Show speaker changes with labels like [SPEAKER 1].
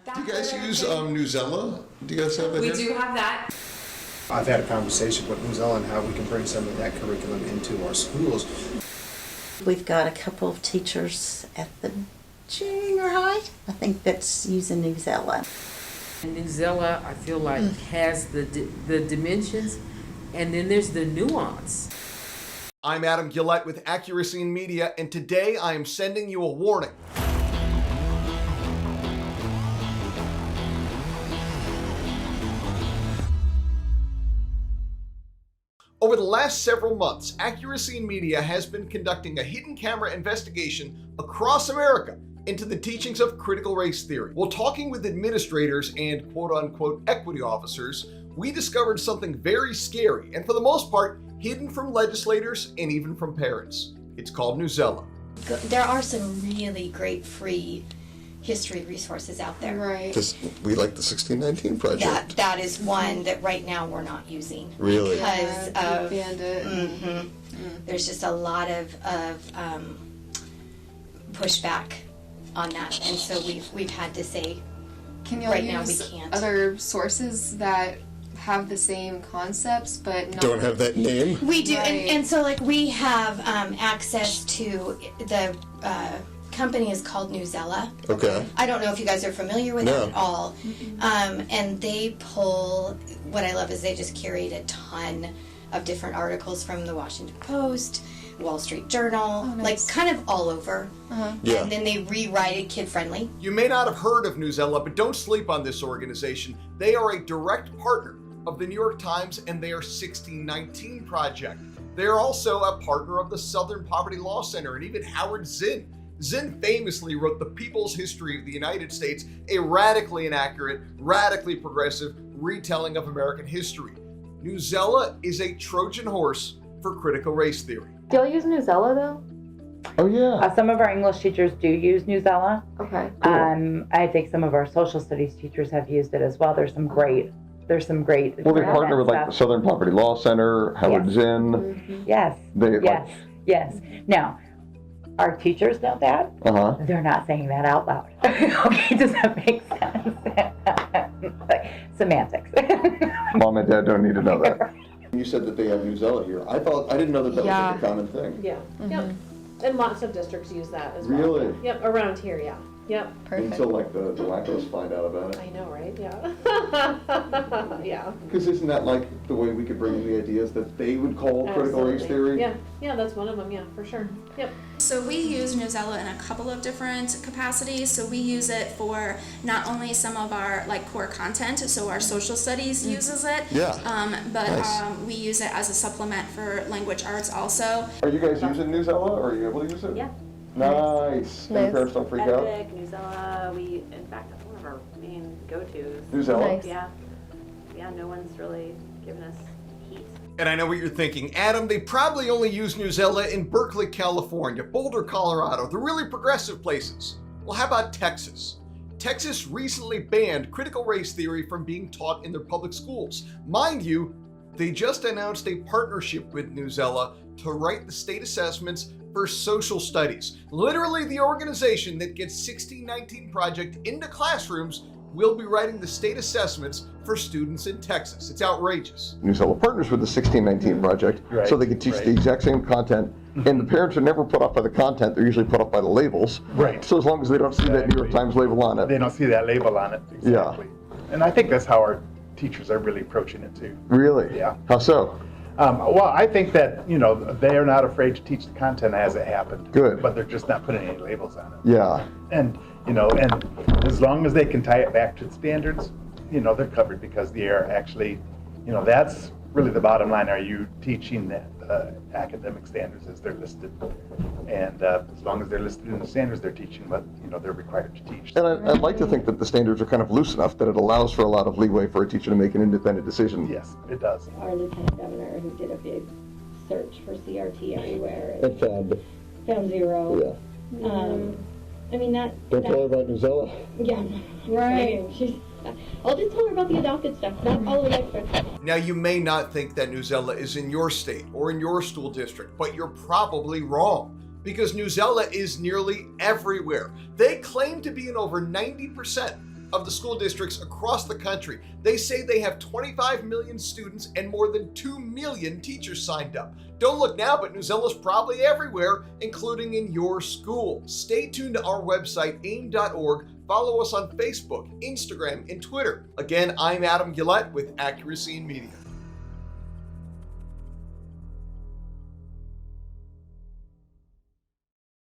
[SPEAKER 1] Do you guys use Newsella? Do you guys have that
[SPEAKER 2] We
[SPEAKER 1] here?
[SPEAKER 2] do have that.
[SPEAKER 3] I've had a conversation with Mozilla on how we can bring some of that curriculum into our schools.
[SPEAKER 4] We've got a couple of teachers at the junior high, I think, that's using Newsella.
[SPEAKER 5] And Newsella, I feel like, has the dimensions, and then there's the nuance.
[SPEAKER 1] I'm Adam Gillette with Accuracy in Media, and today I am sending you a warning. Over the last several months, Accuracy in Media has been conducting a hidden camera investigation across America into the teachings of critical race theory. While talking with administrators and quote-unquote equity officers, we discovered something very scary and, for the most part, hidden from legislators and even from parents. It's called Newsella.
[SPEAKER 6] There are some really great free history resources out there.
[SPEAKER 2] Right.
[SPEAKER 1] We like the 1619 project.
[SPEAKER 6] That is one that right now we're not using.
[SPEAKER 1] Really?
[SPEAKER 6] Because of
[SPEAKER 2] banned it.
[SPEAKER 6] there's just a lot of pushback on that, and so we've had to say
[SPEAKER 2] Can y'all
[SPEAKER 6] right now we
[SPEAKER 2] use
[SPEAKER 6] can't.
[SPEAKER 2] other sources that have the same concepts but not
[SPEAKER 1] Don't have that name?
[SPEAKER 6] We do,
[SPEAKER 2] Right.
[SPEAKER 6] and so like we have access to the company is called Newsella.
[SPEAKER 1] Okay.
[SPEAKER 6] I don't know if you guys are familiar with
[SPEAKER 1] No.
[SPEAKER 6] it at all. And they pull, what I love is they just curate a ton of different articles from the Washington Post, Wall Street Journal,
[SPEAKER 2] Oh, nice.
[SPEAKER 6] like kind of all over.
[SPEAKER 1] Yeah.
[SPEAKER 6] And then they rewrite it kid-friendly.
[SPEAKER 1] You may not have heard of Newsella, but don't sleep on this organization. They are a direct partner of the New York Times and their 1619 project. They are also a partner of the Southern Poverty Law Center and even Howard Zinn. Zinn famously wrote The People's History of the United States, a radically inaccurate, radically progressive retelling of American history. Newsella is a Trojan horse for critical race theory.
[SPEAKER 7] Do y'all use Newsella though?
[SPEAKER 1] Oh yeah.
[SPEAKER 7] Some of our English teachers do use Newsella.
[SPEAKER 2] Okay.
[SPEAKER 7] I think some of our social studies teachers have used it as well. There's some great.
[SPEAKER 8] Well, they partner with like the Southern Poverty Law Center, Howard
[SPEAKER 7] Yes.
[SPEAKER 8] Zinn.
[SPEAKER 7] Yes.
[SPEAKER 8] They
[SPEAKER 7] Yes. Now, our teachers know that. They're not saying that out loud. Okay, does that make sense? Like, semantics.
[SPEAKER 8] Mom and Dad don't need to know that. You said that they have Newsella here. I didn't know that was
[SPEAKER 2] Yeah.
[SPEAKER 8] like a common thing.
[SPEAKER 9] Yeah, yep. And lots of districts use that as well.
[SPEAKER 8] Really?
[SPEAKER 9] Yep, around here, yeah. Yep.
[SPEAKER 2] Perfect.
[SPEAKER 8] Until like the wackos find out about it.
[SPEAKER 9] I know, right? Yeah. Yeah.
[SPEAKER 8] Because isn't that like the way we could bring in the ideas that they would call critical race
[SPEAKER 9] Absolutely.
[SPEAKER 8] theory?
[SPEAKER 9] Yeah, that's one of them, yeah, for sure. Yep.
[SPEAKER 10] So we use Newsella in a couple of different capacities. So we use it for not only some of our like core content, so our social studies uses it,
[SPEAKER 1] Yeah.
[SPEAKER 10] but
[SPEAKER 1] Nice.
[SPEAKER 10] we use it as a supplement for language arts also.
[SPEAKER 8] Are you guys using Newsella? Or are you able to use it?
[SPEAKER 9] Yeah.
[SPEAKER 8] Nice. And
[SPEAKER 2] Nice.
[SPEAKER 8] parents don't freak out?
[SPEAKER 9] Epic, Newsella, in fact, that's one of our main go-tos.
[SPEAKER 8] Newsella?
[SPEAKER 2] Nice.
[SPEAKER 9] Yeah, no one's really given us heat.
[SPEAKER 1] And I know what you're thinking. Adam, they probably only use Newsella in Berkeley, California, Boulder, Colorado, the really progressive places. Well, how about Texas? Texas recently banned critical race theory from being taught in their public schools. Mind you, they just announced a partnership with Newsella to write the state assessments for social studies. Literally, the organization that gets 1619 Project into classrooms will be writing the state assessments for students in Texas. It's outrageous.
[SPEAKER 8] Newsella partners with the 1619 Project,
[SPEAKER 3] Right,
[SPEAKER 8] so they can teach
[SPEAKER 3] right.
[SPEAKER 8] the exact same content. And the parents are never put off by the content, they're usually put off by the labels.
[SPEAKER 3] Right.
[SPEAKER 8] So as long as they don't see that New York
[SPEAKER 3] Exactly.
[SPEAKER 8] Times label on
[SPEAKER 3] They
[SPEAKER 8] it.
[SPEAKER 3] don't see that label on it. Exactly. And I think that's how our teachers are really approaching it too.
[SPEAKER 8] Really?
[SPEAKER 3] Yeah.
[SPEAKER 8] How so?
[SPEAKER 3] Well, I think that, they are not afraid to teach the content as it happened.
[SPEAKER 8] Good.
[SPEAKER 3] But they're just not putting any labels on it.
[SPEAKER 8] Yeah.
[SPEAKER 3] And, and as long as they can tie it back to the standards, they're covered because they are actually, that's really the bottom line. Are you teaching that academic standards as they're listed? And as long as they're listed in the standards, they're teaching what, they're required to teach.
[SPEAKER 8] And I'd like to think that the standards are kind of loose enough that it allows for a lot of leeway for a teacher to make an independent decision.
[SPEAKER 3] Yes, it does.
[SPEAKER 11] Our lieutenant governor, who did a big search for CRT everywhere,
[SPEAKER 8] And
[SPEAKER 11] found zero. I mean that.
[SPEAKER 8] Don't tell her about Newsella.
[SPEAKER 11] Yeah, right. I'll just tell her about the adopted stuff, not all of the extra.
[SPEAKER 1] Now, you may not think that Newsella is in your state or in your school district, but you're probably wrong, because Newsella is nearly everywhere. They claim to be in over 90% of the school districts across the country. They say they have 25 million students and more than 2 million teachers signed up. Don't look now, but Newsella's probably everywhere, including in your school. Stay tuned to our website, aim.org. Follow us on Facebook, Instagram, and Twitter. Again, I'm Adam Gillette with Accuracy in Media.